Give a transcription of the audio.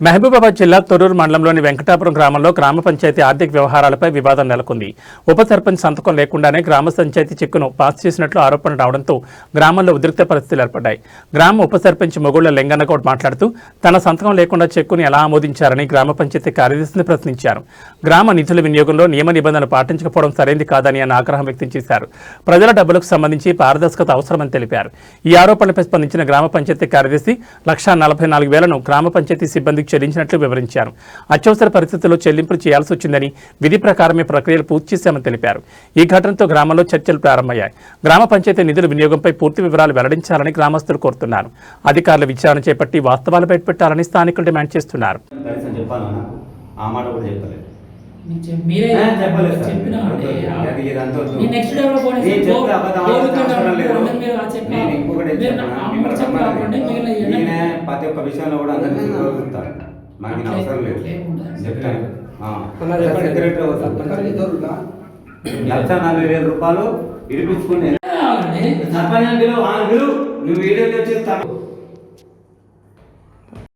మహబూబాబాద్ జిల్లా తొర్రూరు మండలంలోని వెంకటాపురం గ్రామంలో గ్రామ పంచాయతీ ఆర్థిక వ్యవహారాలపై వివాదం నెలకొంది. ఉప సర్పంచ్ సంతకం లేకుండానే గ్రామ పంచాయతీ చెక్కును పాస్ చేసినట్లు ఆరోపణలు రావడంతో గ్రామంలో ఉద్రిక్త పరిస్థితులు ఏర్పడ్డాయి. గ్రామ ఉప సర్పంచ్ మొగుళ్ల లింగన్నగౌడ్ మాట్లాడుతూ తన సంతకం లేకుండా చెక్కును ఎలా ఆమోదించారని గ్రామ పంచాయతీ కార్యదర్శిని ప్రశ్నించారు. గ్రామ నిధుల వినియోగంలో నియమ నిబంధనలు పాటించకపోవడం సరైంది కాదని ఆయన ఆగ్రహం వ్యక్తం చేశారు. ప్రజల డబ్బులకు సంబంధించి పారదర్శకత అవసరమని తెలిపారు. ఈ ఆరోపణలపై స్పందించిన గ్రామ పంచాయతీ కార్యదర్శి 1,44,000 గ్రామ పంచాయతీ సిబ్బంది చెల్లించినట్లు వివరించారు. అత్యవసర పరిస్థితుల్లో చెల్లింపులు చేయాల్సి వచ్చిందని, విధి ప్రకారమే ప్రక్రియలు పూర్తి చేశామని తెలిపారు. ఈ ఘటనతో గ్రామంలో చర్చలు ప్రారంభమయ్యాయి. గ్రామ పంచాయతీ నిధుల వినియోగంపై పూర్తి వివరాలు వెల్లడించాలని గ్రామస్తులు కోరుతున్నారు. అధికారుల విచారణ చేపట్టి వాస్తవాలు బయటపెట్టాలని స్థానికులు డిమాండ్ చేస్తున్నారు. ప్రతి ఒక్క విషయంలో కూడా అందరికీ గౌరవిస్తాడు. మాకు అవసరం లేదు చెప్తాను. 1,40,000 రూపాయలు ఇడిపించుకుని సర్పంచ్ నువ్వు వీడియో వచ్చేస్తాను.